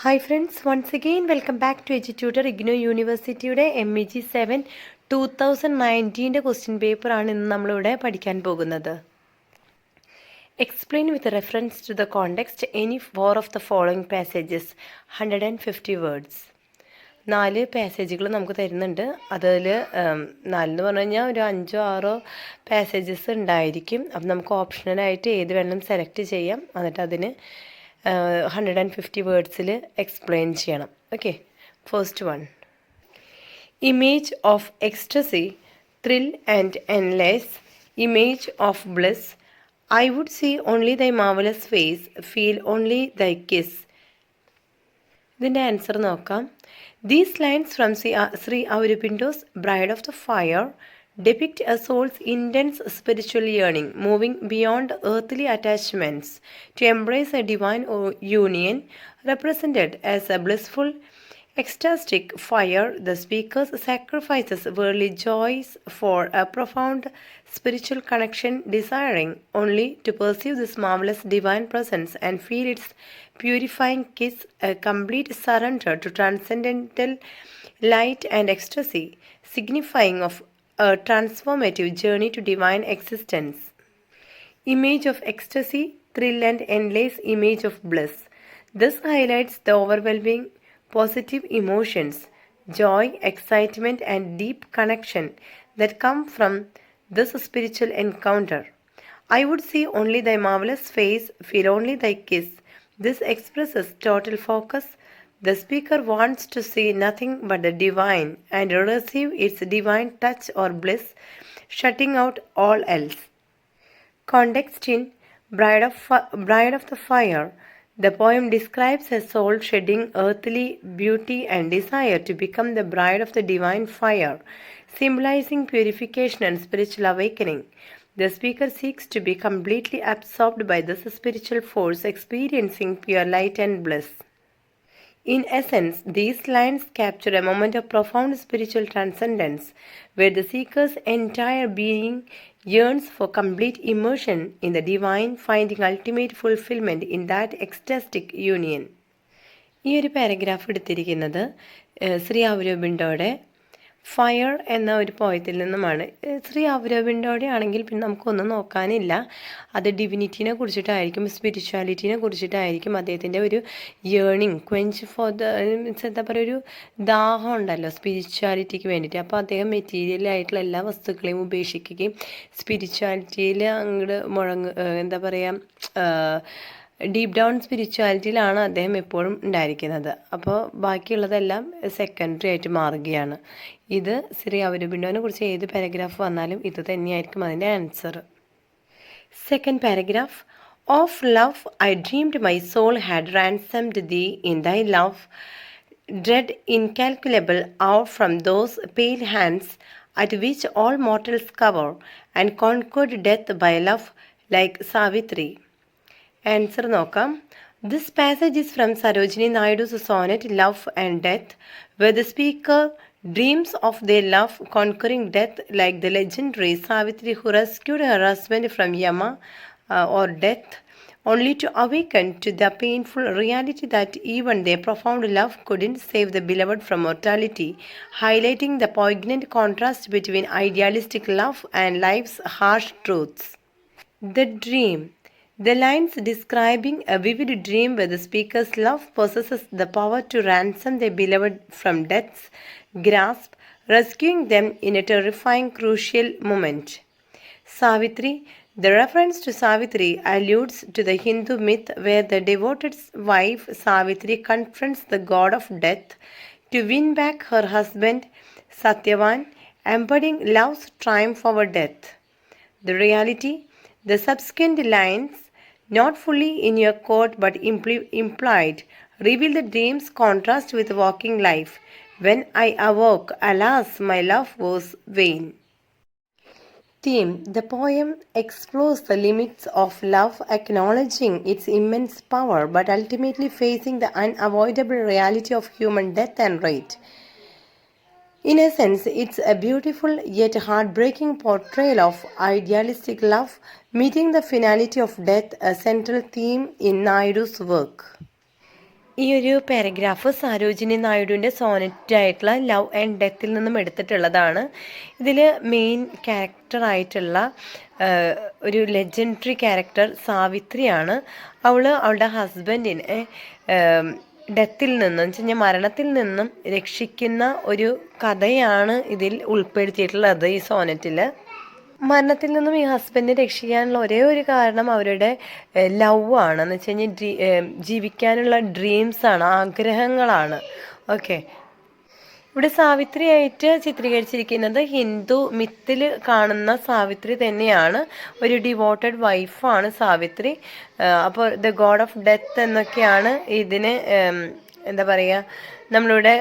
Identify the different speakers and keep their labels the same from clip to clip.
Speaker 1: Hi friends, once again welcome back to EduTutor IGNOU യൂണിവേഴ്സിറ്റിയുടെ MEG 7 2019 question paper ആണ് ഇന്ന് നമ്മളിവിടെ പഠിക്കാൻ പോകുന്നത്. Explain with reference to the context any four of the following passages. 150 words. 4 പാസേജുകൾ നമുക്ക് തരുന്നുണ്ട്. അതിൽ 4 എന്ന് പറഞ്ഞു കഴിഞ്ഞാൽ ഒരു 5-6 പാസേജസ് ഉണ്ടായിരിക്കും. അപ്പം നമുക്ക് ഓപ്ഷണലായിട്ട് ഏത് വേണം സെലക്ട് ചെയ്യാം. എന്നിട്ട് അതിന് 150 വേർഡ്സിൽ എക്സ്പ്ലെയിൻ ചെയ്യണം. Okay, first one. Image of ecstasy, thrill and endless, image of bliss, I would see only thy marvelous face, feel only thy kiss. ഇതിൻ്റെ ആൻസർ നോക്കാം. These lines from Sri Aurobindo's Bride of the Fire depict a soul's intense spiritual yearning, moving beyond earthly attachments to embrace a divine union represented as a blissful, ecstatic fire. The speaker sacrifices worldly joys for a profound spiritual connection, desiring only to perceive this marvelous divine presence and feel its purifying kiss, a complete surrender to transcendental light and ecstasy, signifying of a transformative journey to divine existence. Image of ecstasy, thrill and endless image of bliss. This highlights the overwhelming positive emotions, joy, excitement and deep connection that come from this spiritual encounter. I would see only thy marvelous face, feel only thy kiss. This expresses total focus. The speaker wants to see nothing but the divine and receive its divine touch or bliss, shutting out all else. Context in Bride of the Fire. The poem describes a soul shedding earthly beauty and desire to become the bride of the divine fire, symbolizing purification and spiritual awakening. The speaker seeks to be completely absorbed by this spiritual force, experiencing pure light and bliss. In essence, these lines capture a moment of profound spiritual transcendence, where the seeker's entire being yearns for complete immersion in the divine, finding ultimate fulfillment in that ecstatic union. ഈ ഒരു paragraph എടുത്തിരിക്കുന്നത് Shri ഔരോബിണ്ടോയുടെ fire എന്ന ഒരു പോയത്തിൽ നിന്നുമാണ്. ശ്രീ ഔരോബിണ്ടോയുടെ ആണെങ്കിൽ പിന്നെ നമുക്കൊന്നും നോക്കാനില്ല. അത് ഡിവിനിറ്റിനെ കുറിച്ചിട്ടായിരിക്കും, സ്പിരിച്വാലിറ്റിനെ കുറിച്ചിട്ടായിരിക്കും. അദ്ദേഹത്തിൻ്റെ ഒരു ഏണിങ്, ക്വെഞ്ച് ഫോർ ദ മീൻസ് എന്താ പറയുക, ഒരു ദാഹം ഉണ്ടല്ലോ സ്പിരിച്വാലിറ്റിക്ക് വേണ്ടിയിട്ട്. അപ്പോൾ അദ്ദേഹം മെറ്റീരിയലായിട്ടുള്ള എല്ലാ വസ്തുക്കളെയും ഉപേക്ഷിക്കുകയും സ്പിരിച്വാലിറ്റിയിൽ അങ്ങോട്ട് എന്താ പറയുക, ഡീപ്പ് ഡൗൺ സ്പിരിച്വാലിറ്റിയിലാണ് അദ്ദേഹം എപ്പോഴും ഉണ്ടായിരിക്കുന്നത്. അപ്പോൾ ബാക്കിയുള്ളതെല്ലാം സെക്കൻഡറി ആയിട്ട് മാറുകയാണ്. ഇത് ശ്രീ ഔരോബിണ്ടോനെ കുറിച്ച് ഏത് പാരഗ്രാഫ് വന്നാലും ഇത് തന്നെയായിരിക്കും അതിൻ്റെ answer. Second paragraph. Of love I dreamed my soul had ransomed thee in thy love, dread incalculable hour from those pale hands at which all mortals cover, and conquered death by love like Savitri. Answer നോക്കാം. This passage is from Sarojini Naidu's sonnet love and death, where the speaker dreams of their love conquering death like the legendary Savitri who rescued her husband from Yama or death, only to awaken to the painful reality that even their profound love couldn't save the beloved from mortality, highlighting the poignant contrast between idealistic love and life's harsh truths. The dream. The lines describing a vivid dream where the speaker's love possesses the power to ransom their beloved from death's grasp, rescuing them in a terrifying, crucial moment. Savitri. The reference to Savitri alludes to the Hindu myth where the devoted wife Savitri confronts the god of death to win back her husband Satyavan, embodying love's triumph over death. The reality. The subsequent lines, not fully in your quote but implied, reveal the dream's contrast with waking life. When I awoke, alas, my love was vain. Theme. The poem explores the limits of love, acknowledging its immense power but ultimately facing the unavoidable reality of human death and fate. In essence, it's a beautiful yet heartbreaking portrayal of idealistic love meeting the finality of death, a central theme in Naidu's work. ഈ ഒരു paragraph Sarojini നായിഡുവിൻ്റെ സോനറ്റായിട്ടുള്ള love and ഡെത്തിൽ നിന്നും എടുത്തിട്ടുള്ളതാണ്. ഇതിൽ main ക്യാരക്ടറായിട്ടുള്ള ഒരു legendary character സാവിത്രിയാണ്. അവളുടെ ഹസ്ബൻഡിനെ ഡെത്തിൽ നിന്നും വെച്ച് കഴിഞ്ഞാൽ മരണത്തിൽ നിന്നും രക്ഷിക്കുന്ന ഒരു കഥയാണ് ഇതിൽ ഉൾപ്പെടുത്തിയിട്ടുള്ളത്. ഈ സോനറ്റിൽ മരണത്തിൽ നിന്നും ഈ ഹസ്ബൻഡിനെ രക്ഷിക്കാനുള്ള ഒരേ ഒരു കാരണം അവരുടെ ലവ് ആണ്. എന്ന് വെച്ച് കഴിഞ്ഞാൽ ജീവിക്കാനുള്ള ഡ്രീംസാണ്, ആഗ്രഹങ്ങളാണ്. ഓക്കെ, ഇവിടെ സാവിത്രിയായിട്ട് ചിത്രീകരിച്ചിരിക്കുന്നത് ഹിന്ദു മിത്തിൽ കാണുന്ന സാവിത്രി തന്നെയാണ്. ഒരു ഡിവോട്ടഡ് വൈഫാണ് സാവിത്രി. അപ്പോൾ ദ ഗോഡ് ഓഫ് ഡെത്ത് എന്നൊക്കെയാണ് ഇതിന് എന്താ പറയുക നമ്മളിവിടെ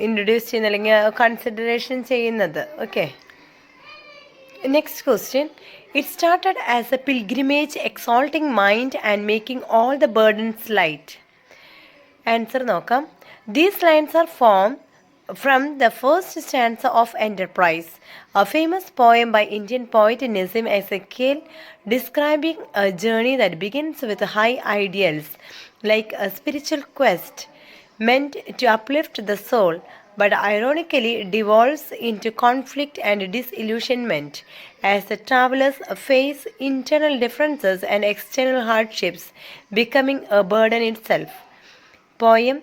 Speaker 1: ഇൻട്രൊഡ്യൂസ് ചെയ്യുന്ന അല്ലെങ്കിൽ കൺസിഡറേഷൻ ചെയ്യുന്നത്. Okay, next question. It started as a pilgrimage exalting mind and making all the burdens light. Answer നോക്കാം. These lines are formed from the first stanza of Enterprise, a famous poem by Indian poet Nazim Ezekiel describing a journey that begins with high ideals like a spiritual quest meant to uplift the soul, but ironically devolves into conflict and disillusionment as the travelers face internal differences and external hardships, becoming a burden itself. Poem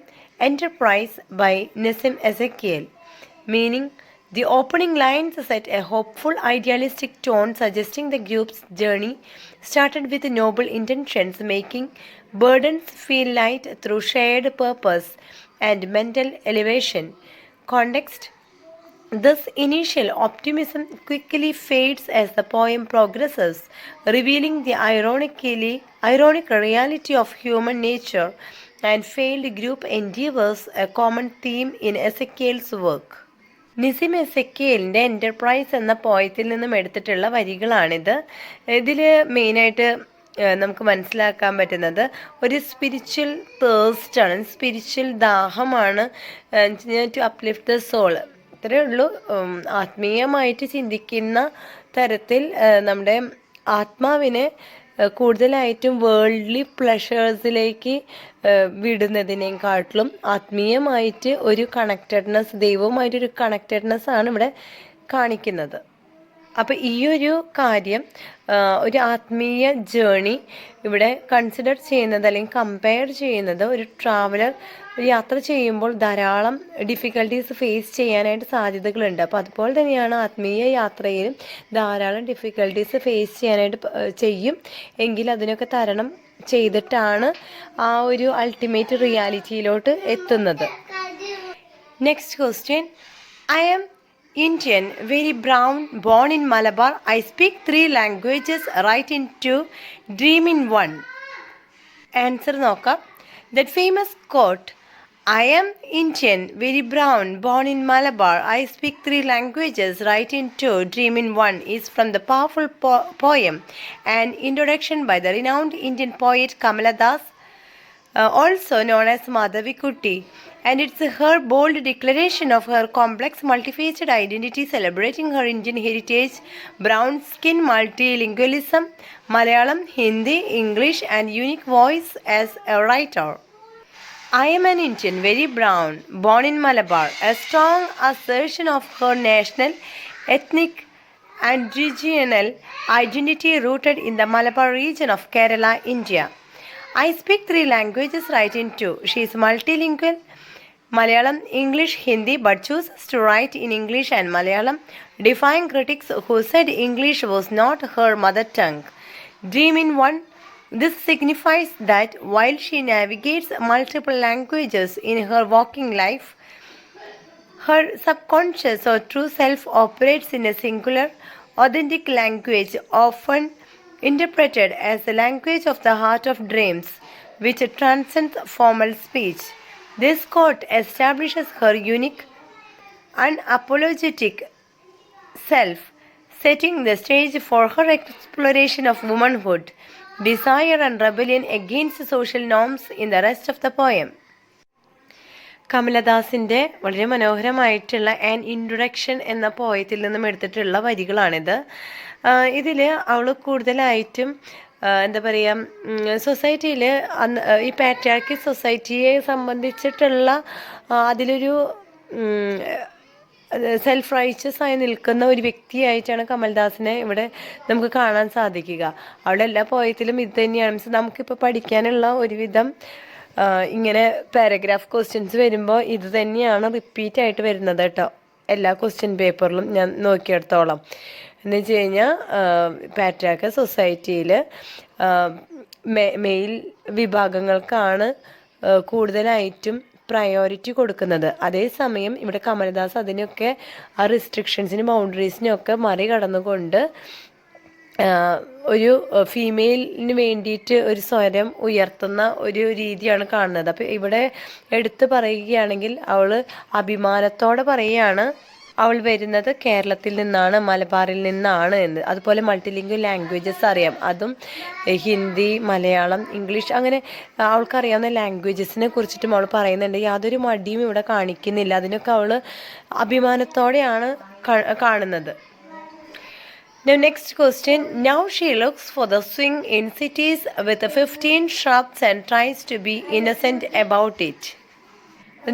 Speaker 1: Enterprise by Nazim Ezekiel. Meaning, the opening lines set a hopeful, idealistic tone suggesting the group's journey started with noble intentions, making burdens feel light through shared purpose and mental elevation. Context: this initial optimism quickly fades as the poem progresses, revealing the ironic reality of human nature and failed group endeavors, a common theme in Ezekiel's work. Nissim എസെക്കിയലിൻ്റെ enterprise എന്ന പോയത്തിൽ നിന്നും എടുത്തിട്ടുള്ള വരികളാണിത്. ഇതിൽ മെയിനായിട്ട് നമുക്ക് മനസ്സിലാക്കാൻ പറ്റുന്നത് ഒരു സ്പിരിച്വൽ തേഴ്സ്റ്റാണ്, സ്പിരിച്വൽ ദാഹമാണ്. ടു അപ്ലിഫ്റ്റ് ദ സോൾ, ഇത്രയേ ഉള്ളൂ. ആത്മീയമായിട്ട് ചിന്തിക്കുന്ന തരത്തിൽ നമ്മുടെ ആത്മാവിനെ കൂടുതലായിട്ടും വേൾഡ്ലി പ്ലഷേഴ്സിലേക്ക് വിടുന്നതിനേക്കാട്ടിലും ആത്മീയമായിട്ട് ഒരു കണക്റ്റഡ്നെസ്, ദൈവവുമായിട്ടൊരു കണക്റ്റഡ്നെസ് ആണ് ഇവിടെ കാണിക്കുന്നത്. അപ്പോൾ ഈ ഒരു കാര്യം, ഒരു ആത്മീയ ജേണി ഇവിടെ കൺസിഡർ ചെയ്യുന്നത് അല്ലെങ്കിൽ കമ്പയർ ചെയ്യുന്നത് ഒരു ട്രാവലർ യാത്ര ചെയ്യുമ്പോൾ ധാരാളം ഡിഫിക്കൽട്ടീസ് ഫേസ് ചെയ്യാനായിട്ട് സാധ്യതകളുണ്ട്. അപ്പോൾ അതുപോലെ തന്നെയാണ് ആത്മീയ യാത്രയിലും ധാരാളം ഡിഫിക്കൽട്ടീസ് ഫേസ് ചെയ്യാനായിട്ട് ചെയ്യും. എങ്കിൽ അതിനൊക്കെ തരണം ചെയ്തിട്ടാണ് ആ ഒരു അൾട്ടിമേറ്റ് റിയാലിറ്റിയിലോട്ട് എത്തുന്നത്. Next question. I am Indian, very brown, born in Malabar. I speak 3 languages, write in 2, dream in 1. Answer നോക്കാം. That famous quote, I am Indian, very brown, born in Malabar. I speak 3 languages, write in 2, dream in 1 is from the powerful poem An Introduction by the renowned Indian poet Kamala Das, also known as Madhavikutty. And it's her bold declaration of her complex multifaceted identity, celebrating her Indian heritage, brown skin, multilingualism, Malayalam, Hindi, English, and unique voice as a writer. I am an Indian, very brown, born in Malabar, a strong assertion of her national, ethnic, and regional identity rooted in the Malabar region of Kerala, India. I speak 3 languages, write in 2. She is multilingual, Malayalam, English, Hindi, but chooses to write in English and Malayalam, defying critics who said English was not her mother tongue. Dream in 1. This signifies that while she navigates multiple languages in her walking life, her subconscious or true self operates in a singular, authentic language, often interpreted as the language of the heart of dreams, which transcends formal speech. This quote establishes her unique, unapologetic self, setting the stage for her exploration of womanhood, desire and rebellion against social norms in the rest of the poem. കമലദാസിൻ്റെ വളരെ മനോഹരമായിട്ടുള്ള an introduction എന്ന പോയത്തിൽ നിന്നും എടുത്തിട്ടുള്ള വരികളാണിത്. ഇതിൽ അവൾ കൂടുതലായിട്ടും എന്താ പറയുക, സൊസൈറ്റിയിൽ ഈ പാട്രിയാർക്കി സൊസൈറ്റിയെ സംബന്ധിച്ചിട്ടുള്ള അതിലൊരു സെൽഫ് റൈച്ചസ് ആയി നിൽക്കുന്ന ഒരു വ്യക്തിയായിട്ടാണ് കമൽദാസിനെ ഇവിടെ നമുക്ക് കാണാൻ സാധിക്കുക. അവിടെ എല്ലാ പോയത്തിലും ഇത് തന്നെയാണ്. മീൻസ് നമുക്കിപ്പോൾ പഠിക്കാനുള്ള ഒരുവിധം ഇങ്ങനെ പാരഗ്രാഫ് ക്വസ്റ്റ്യൻസ് വരുമ്പോൾ ഇത് തന്നെയാണ് റിപ്പീറ്റ് ആയിട്ട് വരുന്നത് കേട്ടോ, എല്ലാ ക്വസ്റ്റ്യൻ പേപ്പറിലും ഞാൻ നോക്കിയെടുത്തോളം. എന്ന് വെച്ച് കഴിഞ്ഞാൽ പാട്രിയാർക്കി സൊസൈറ്റിയിൽ മെയിൽ വിഭാഗങ്ങൾക്കാണ് കൂടുതലായിട്ടും പ്രയോറിറ്റി കൊടുക്കുന്നത്. അതേസമയം ഇവിടെ കമൽദാസ് അതിനൊക്കെ ആ റെസ്ട്രിക്ഷൻസിനും ബൗണ്ടറീസിനൊക്കെ മറികടന്നുകൊണ്ട് ഒരു ഫീമെയിലിന് വേണ്ടിയിട്ട് ഒരു സ്വരം ഉയർത്തുന്ന ഒരു രീതിയാണ് കാണുന്നത്. അപ്പോൾ ഇവിടെ എടുത്തു പറയുകയാണെങ്കിൽ അവൾ അഭിമാനത്തോടെ പറയുകയാണ് അവൾ വരുന്നത് കേരളത്തിൽ നിന്നാണ്, മലബാറിൽ നിന്നാണ് എന്ന്. അതുപോലെ മൾട്ടിലിംഗ്വൽ ലാംഗ്വേജസ് അറിയാം, അതും ഹിന്ദി, മലയാളം, ഇംഗ്ലീഷ്, അങ്ങനെ അവൾക്കറിയാവുന്ന ലാംഗ്വേജസിനെ കുറിച്ചിട്ടും അവൾ പറയുന്നുണ്ട്. യാതൊരു മടിയും ഇവിടെ കാണിക്കുന്നില്ല. അതിനൊക്കെ അവൾ അഭിമാനത്തോടെയാണ് കാണുന്നത്. Now next question. Now she looks for the swing in cities with 15 shrubs and tries to be innocent about it.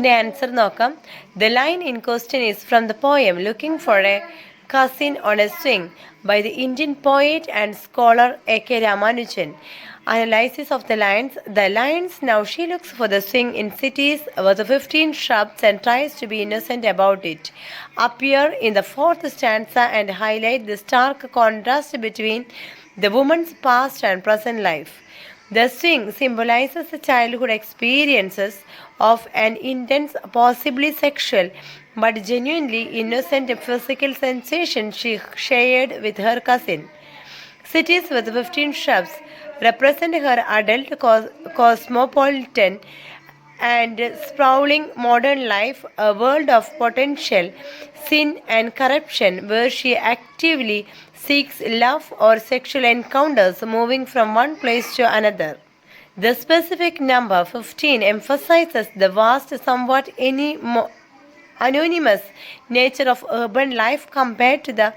Speaker 1: The answer നോക്കാം. The line in question is from the poem Looking for a Cousin on a Swing by the Indian poet and scholar A.K. Ramanujan. Analysis of the lines. The lines, now she looks for the swing in cities with 15 shrubs and tries to be innocent about it, appear in the fourth stanza and highlight the stark contrast between the woman's past and present life. The swing symbolizes the childhood experiences of an intense, possibly sexual, but genuinely innocent physical sensation she shared with her cousin. Cities with 15 shrubs represent her adult cosmopolitan and sprawling modern life, a world of potential sin and corruption where she actively seeks love or sexual encounters, moving from one place to another. The specific number 15 emphasizes the vast, somewhat anonymous nature of urban life compared to the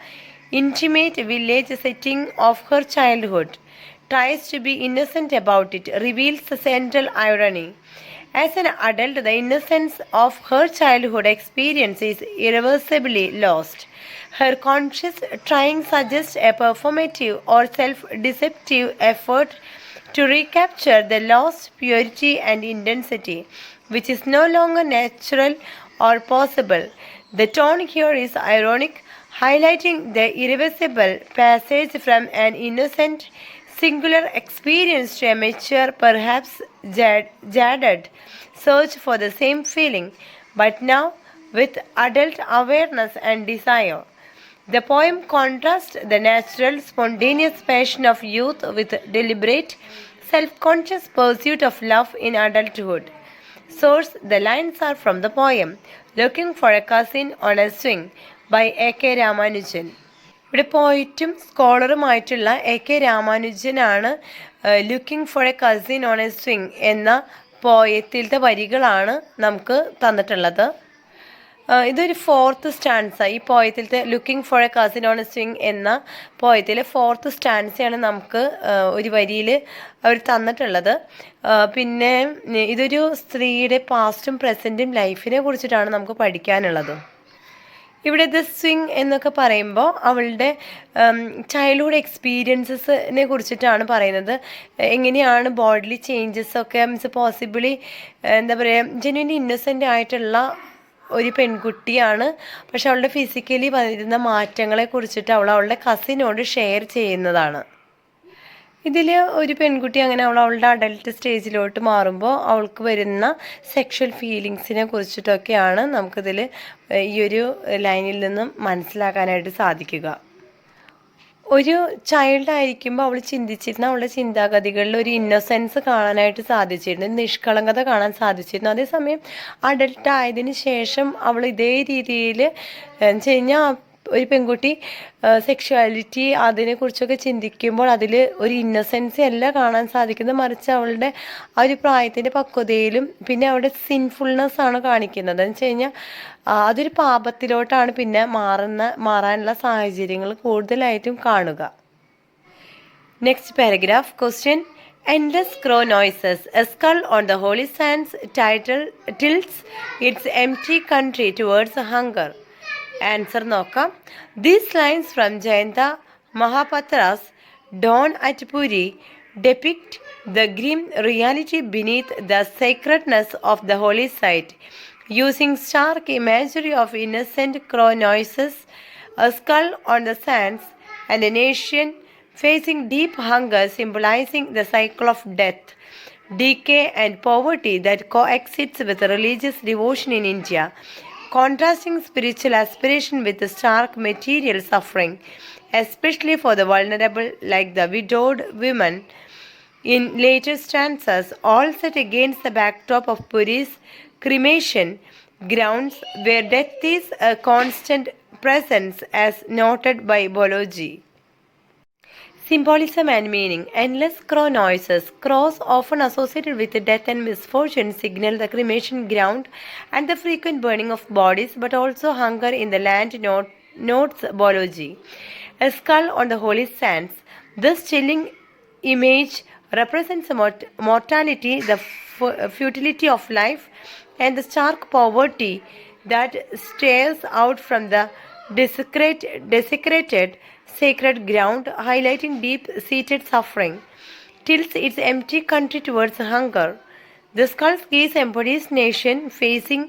Speaker 1: intimate village setting of her childhood. Tries to be innocent about it reveals the central irony. As an adult, the innocence of her childhood experience is irreversibly lost. Her conscious trying suggests a performative or self-deceptive effort to recapture the lost purity and intensity, which is no longer natural or possible. The tone here is ironic, highlighting the irreversible passage from an innocent singular experience to a mature, perhaps jaded search for the same feeling, but now with adult awareness and desire. The poem contrasts the natural, spontaneous passion of youth with deliberate, self-conscious pursuit of love in adulthood. Source: the lines are from the poem Looking for a Cousin on a Swing by A.K. Ramanujan. ഇവിടെ പോയിറ്റും സ്കോളറുമായിട്ടുള്ള A.K. രാമാനുജനാണ് looking for a cousin on a swing എന്ന പോയത്തിലത്തെ വരികളാണ് നമുക്ക് തന്നിട്ടുള്ളത്. ഇതൊരു ഫോർത്ത് സ്റ്റാൻസ, ഈ പോയത്തിലത്തെ looking for a cousin on a swing എന്ന പോയത്തിലെ ഫോർത്ത് സ്റ്റാൻസയാണ് നമുക്ക് ഒരു വരിയിൽ അവർ തന്നിട്ടുള്ളത്. പിന്നെ ഇതൊരു സ്ത്രീയുടെ പാസ്റ്റും പ്രസൻറ്റും ലൈഫിനെ കുറിച്ചിട്ടാണ് നമുക്ക് പഠിക്കാനുള്ളത്. ഇവിടെ ദ സ്വിങ് എന്നൊക്കെ പറയുമ്പോൾ അവളുടെ ചൈൽഡ്ഹുഡ് എക്സ്പീരിയൻസസിനെ കുറിച്ചിട്ടാണ് പറയുന്നത്. എങ്ങനെയാണ് ബോഡിലി ചേഞ്ചസ് ഒക്കെ മീൻസ് പോസിബിളി എന്താ പറയുക ജെന്യുവൻലി ഇന്നസെൻ്റ് ആയിട്ടുള്ള ഒരു പെൺകുട്ടിയാണ്. പക്ഷെ അവളുടെ ഫിസിക്കലി വരുന്ന മാറ്റങ്ങളെ കുറിച്ചിട്ട് അവളുടെ കസിനോട് ഷെയർ ചെയ്യുന്നതാണ്. ഇതിൽ ഒരു പെൺകുട്ടി അങ്ങനെ അവളുടെ അഡൽട്ട് സ്റ്റേജിലോട്ട് മാറുമ്പോൾ അവൾക്ക് വരുന്ന സെക്ഷൽ ഫീലിങ്സിനെ കുറിച്ചിട്ടൊക്കെയാണ് നമുക്കിതിൽ ഈ ഒരു ലൈനിൽ നിന്നും മനസ്സിലാക്കാനായിട്ട് സാധിക്കുക. ഒരു ചൈൽഡ് ആയിരിക്കുമ്പോൾ അവൾ ചിന്തിച്ചിരുന്ന അവളുടെ ചിന്താഗതികളിൽ ഒരു ഇന്നസെൻസ് കാണാനായിട്ട് സാധിച്ചിരുന്നു, നിഷ്കളങ്കത കാണാൻ സാധിച്ചിരുന്നു. അതേസമയം അഡൽട്ട് ആയതിനു ശേഷം അവൾ ഇതേ രീതിയിൽ എന്ന് വെച്ച് കഴിഞ്ഞാൽ ഒരു പെൺകുട്ടി സെക്ഷുവാലിറ്റി അതിനെക്കുറിച്ചൊക്കെ ചിന്തിക്കുമ്പോൾ അതിൽ ഒരു ഇന്നസെൻസ് അല്ല കാണാൻ സാധിക്കുന്നത്, മറിച്ച് അവളുടെ ആ ഒരു പ്രായത്തിൻ്റെ പക്വതയിലും പിന്നെ അവളുടെ സിൻഫുൾനെസ് ആണ് കാണിക്കുന്നത്. എന്ന് വെച്ച് കഴിഞ്ഞാൽ അതൊരു പാപത്തിലോട്ടാണ് പിന്നെ മാറാനുള്ള സാഹചര്യങ്ങൾ കൂടുതലായിട്ടും കാണുക. Next paragraph question. Endless crow noises. A skull on the holy sands tilts its empty country towards hunger. Answer നോക്കാം. These lines from Jayanta Mahapatra's Dawn at Puri depict the grim reality beneath the sacredness of the holy site. Using stark imagery of innocent crow noises, a skull on the sands, and a nation facing deep hunger symbolizing the cycle of death, decay, and poverty that coexists with religious devotion in India, contrasting spiritual aspiration with stark material suffering, especially for the vulnerable like the widowed women. In later stanzas, all set against the backdrop of Puri's cremation grounds where death is a constant presence as noted by Boloji. Symbolism and meaning. Endless crow noises. Crows often associated with death and misfortune signal the cremation ground and the frequent burning of bodies, but also hunger in the land, notes Boloji. A skull on the holy sands. This chilling image represents mortality, the futility of life, and the stark poverty that stares out from the desecrated sacred ground, highlighting deep-seated suffering, tilts its empty country towards hunger. The skull's gaze embodies nation facing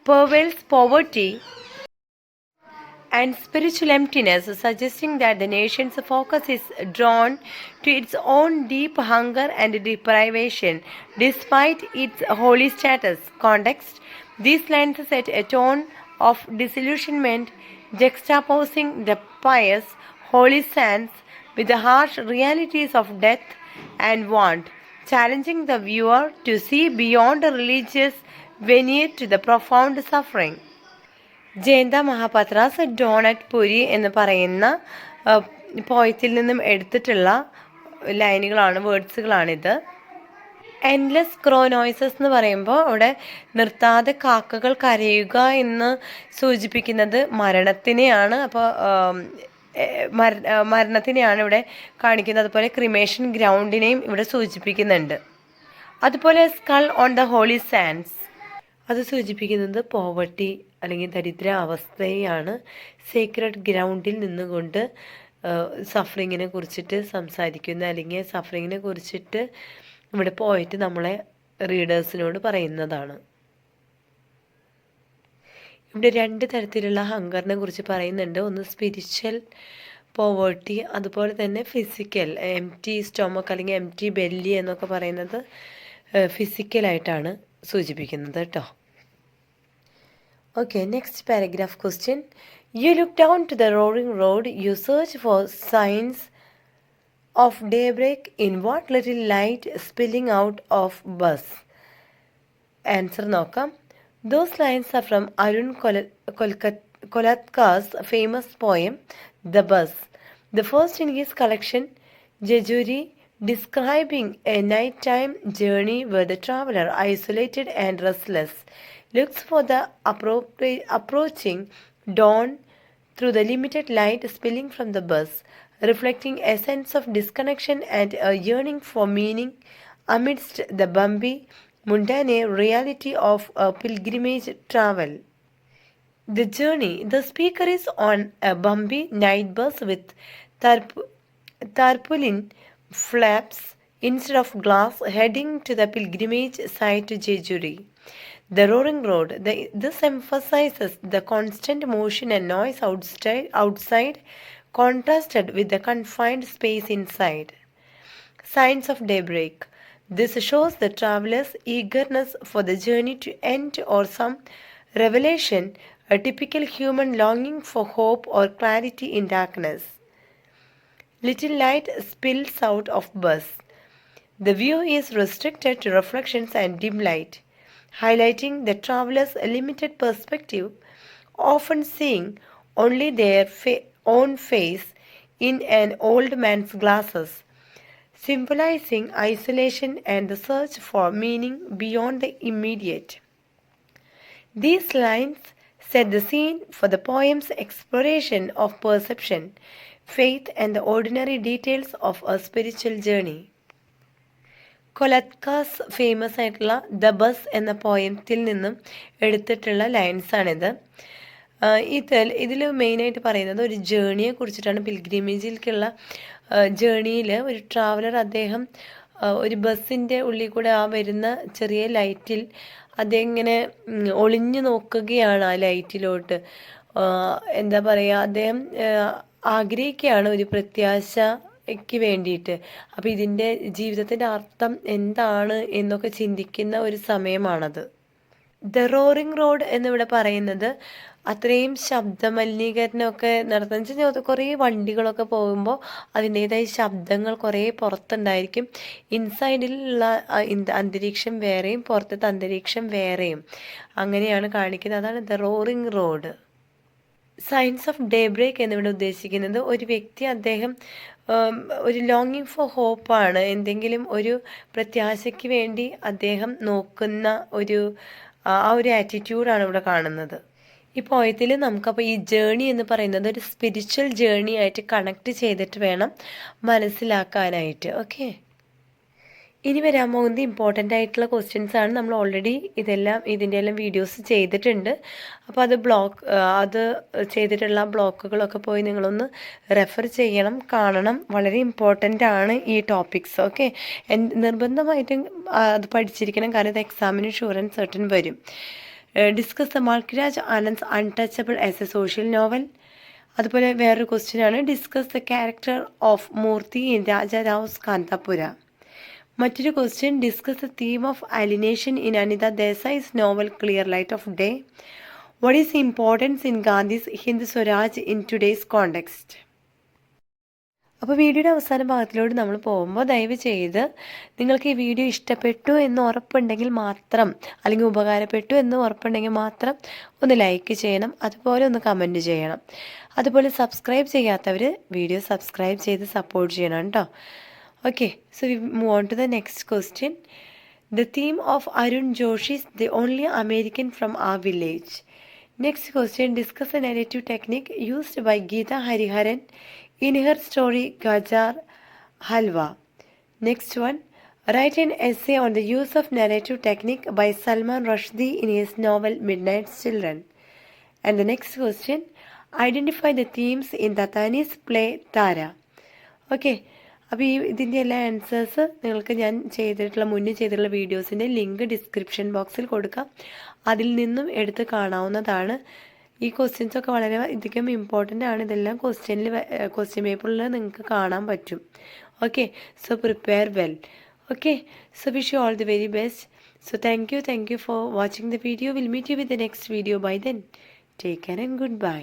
Speaker 1: pervades poverty and spiritual emptiness, suggesting that the nation's focus is drawn to its own deep hunger and deprivation, despite its holy status. Context. These lines set a tone of disillusionment, juxtaposing the pious, holy sands with the harsh realities of death and want, challenging the viewer to see beyond a religious veneer to the profound suffering. Jayanta Mahapatra's dawn at Puri എന്ന് പറയുന്ന പോയത്തിൽ നിന്നും എടുത്തിട്ടുള്ള ലൈനുകളാണ്, വേർഡ്സുകളാണിത്. Endless ക്രോ noises എന്ന് പറയുമ്പോൾ അവിടെ നിർത്താതെ കാക്കകൾ കരയുക എന്ന് സൂചിപ്പിക്കുന്നത് മരണത്തിനെയാണ്. അപ്പോൾ മരണത്തിനെയാണ് ഇവിടെ കാണിക്കുന്നത്. അതുപോലെ ക്രിമേഷൻ ഗ്രൗണ്ടിനെയും ഇവിടെ സൂചിപ്പിക്കുന്നുണ്ട്. അതുപോലെ skull on the holy sands, അത് സൂചിപ്പിക്കുന്നത് പോവർട്ടി അല്ലെങ്കിൽ ദരിദ്ര അവസ്ഥയെയാണ്. സീക്രട്ട് ഗ്രൗണ്ടിൽ നിന്നുകൊണ്ട് സഫറിങ്ങിനെ കുറിച്ചിട്ട് സംസാരിക്കുന്ന അല്ലെങ്കിൽ സഫറിങ്ങിനെ കുറിച്ചിട്ട് ഇവിടെ പോയിട്ട് നമ്മളെ റീഡേഴ്സിനോട് പറയുന്നതാണ്. ഇവിടെ രണ്ട് തരത്തിലുള്ള ഹങ്കറിനെ കുറിച്ച് പറയുന്നുണ്ട്. ഒന്ന് സ്പിരിച്വൽ പോവേർട്ടി, അതുപോലെ തന്നെ ഫിസിക്കൽ എം ടി സ്റ്റൊമക്ക് അല്ലെങ്കിൽ എം ടി ബെല്ലി എന്നൊക്കെ പറയുന്നത് ഫിസിക്കലായിട്ടാണ് സൂചിപ്പിക്കുന്നത് കേട്ടോ. Okay, next paragraph question. You look down to the roaring road, you search for signs of daybreak in what little light spilling out of bus. Answer നോക്കാം. Those lines are from Arun Kolatka's famous poem, The Bus, the first in his collection, Jejuri, describing a nighttime journey where the traveler, isolated and restless, looks for the approaching dawn through the limited light spilling from the bus, reflecting a sense of disconnection and a yearning for meaning amidst the bumpy, mundane reality of a pilgrimage travel. The journey. The speaker is on a bumpy night bus with tarpaulin flaps instead of glass, heading to the pilgrimage site to Jejuri. The roaring road. This emphasizes the constant motion and noise outside, contrasted with the confined space inside. Signs of daybreak. This shows the traveler's eagerness for the journey to end or some revelation, a typical human longing for hope or clarity in darkness. Little light spills out of bus. The view is restricted to reflections and dim light, highlighting the traveler's limited perspective, often seeing only their own face in an old man's glasses, symbolizing isolation and the search for meaning beyond the immediate. These lines set the scene for the poem's exploration of perception, faith and the ordinary details of a spiritual journey. Kolatkar's famous ആയിട്ടുള്ള the bus എന്ന പോയത്തിൽ നിന്നും എടുത്തിട്ടുള്ള ലൈൻസാണിത്. ഇതിൽ മെയിനായിട്ട് പറയുന്നത് ഒരു ജേണിയെ കുറിച്ചിട്ടാണ്. പിൽഗ്രിമേജിലേക്കുള്ള ജേണിയിൽ ഒരു ട്രാവലർ അദ്ദേഹം ഒരു ബസ്സിൻ്റെ ഉള്ളിൽ കൂടെ ആ വരുന്ന ചെറിയ ലൈറ്റിൽ അദ്ദേഹം ഇങ്ങനെ ഒളിഞ്ഞു നോക്കുകയാണ് ആ ലൈറ്റിലോട്ട്. എന്താ പറയുക, അദ്ദേഹം ആഗ്രഹിക്കുകയാണ് ഒരു പ്രത്യാശയ്ക്ക് വേണ്ടിയിട്ട്. അപ്പോൾ ഇതിൻ്റെ ജീവിതത്തിൻ്റെ അർത്ഥം എന്താണ് എന്നൊക്കെ ചിന്തിക്കുന്ന ഒരു സമയമാണത്. ദ റോറിംഗ് റോഡ് എന്നിവിടെ പറയുന്നത് അത്രയും ശബ്ദമലിനീകരണമൊക്കെ നടത്തുന്ന വെച്ചാൽ കുറേ വണ്ടികളൊക്കെ പോകുമ്പോൾ അതിൻ്റേതായ ശബ്ദങ്ങൾ കുറേ പുറത്തുണ്ടായിരിക്കും. ഇൻസൈഡിലുള്ള അന്തരീക്ഷം വേറെയും പുറത്തത്തെ അന്തരീക്ഷം വേറെയും അങ്ങനെയാണ് കാണിക്കുന്നത്. അതാണ് the roaring road. Science of day break എന്നിവിടെ ഉദ്ദേശിക്കുന്നത് ഒരു വ്യക്തി അദ്ദേഹം ഒരു ലോങ്ങിങ് ഫോർ ഹോപ്പാണ്, എന്തെങ്കിലും ഒരു പ്രത്യാശയ്ക്ക് വേണ്ടി അദ്ദേഹം നോക്കുന്ന ആ ഒരു ആറ്റിറ്റ്യൂഡാണ് ഇവിടെ കാണുന്നത്. ഈ പോയത്തിൽ നമുക്കപ്പോൾ ഈ ജേണി എന്ന് പറയുന്നത് ഒരു സ്പിരിച്വൽ ജേണി ആയിട്ട് കണക്ട് ചെയ്തിട്ട് വേണം മനസ്സിലാക്കാനായിട്ട്. ഓക്കെ, ഇനി വരാൻ പോകുന്നത് ഇമ്പോർട്ടൻ്റ് ആയിട്ടുള്ള ക്വസ്റ്റ്യൻസ് ആണ്. നമ്മൾ ഓൾറെഡി ഇതിൻ്റെ എല്ലാം വീഡിയോസ് ചെയ്തിട്ടുണ്ട്. അപ്പോൾ അത് ചെയ്തിട്ടുള്ള ബ്ലോക്കുകളൊക്കെ പോയി നിങ്ങളൊന്ന് റെഫർ ചെയ്യണം, കാണണം. വളരെ ഇമ്പോർട്ടൻ്റ് ആണ് ഈ ടോപ്പിക്സ്. ഓക്കെ, നിർബന്ധമായിട്ടും അത് പഠിച്ചിരിക്കണം, കാരണം ഇത് എക്സാമിന് ഷുവർ ആൻഡ് സർട്ടൻ വരും. Discuss the മാൽക്കിരാജ് ആനന്ദ്സ് untouchable as A social novel. അതുപോലെ വേറൊരു ക്വസ്റ്റ്യനാണ് discuss the character of Murthy in രാജാറാവ്സ് Kanthapura. മറ്റൊരു question discuss the theme of അലിനേഷൻ in Anitha Desai's novel clear light off day. What is importance in Gandhi's Hind Swaraj in today's context. അപ്പോൾ വീഡിയോയുടെ അവസാന ഭാഗത്തിലോട്ട് നമ്മൾ പോകുമ്പോൾ ദയവ് ചെയ്ത് നിങ്ങൾക്ക് ഈ വീഡിയോ ഇഷ്ടപ്പെട്ടു എന്ന് ഉറപ്പുണ്ടെങ്കിൽ മാത്രം, അല്ലെങ്കിൽ ഉപകാരപ്പെട്ടു എന്ന് ഉറപ്പുണ്ടെങ്കിൽ മാത്രം ഒന്ന് ലൈക്ക് ചെയ്യണം, അതുപോലെ ഒന്ന് കമൻറ്റ് ചെയ്യണം. അതുപോലെ സബ്സ്ക്രൈബ് ചെയ്യാത്തവർ വീഡിയോ സബ്സ്ക്രൈബ് ചെയ്ത് സപ്പോർട്ട് ചെയ്യണം കേട്ടോ. Okay, so we move on to the next question. The theme of Arun Joshi is the only American from our village. Next question, discuss a narrative technique used by Geeta Hariharan in her story Gajar Halwa. Next one, write an essay on the use of narrative technique by Salman Rushdie in his novel Midnight's Children. And the next question, identify the themes in Tatani's play Tara. Okay. അപ്പോൾ ഇതിൻ്റെ എല്ലാ answers നിങ്ങൾക്ക് ഞാൻ മുന്നേ ചെയ്തിട്ടുള്ള വീഡിയോസിൻ്റെ link description ബോക്സിൽ കൊടുക്കാം, അതിൽ നിന്നും എടുത്ത് കാണാവുന്നതാണ്. ഈ ക്വസ്റ്റ്യൻസൊക്കെ വളരെ അധികം ഇമ്പോർട്ടൻ്റ് ആണ്. ഇതെല്ലാം ക്വസ്റ്റ്യൻ പേപ്പറിൽ നിങ്ങൾക്ക് കാണാൻ പറ്റും. Okay, so prepare well. Okay, so wish you all the very best. So thank you for watching the video. Will meet you with the next video. Bye then, take care and good by.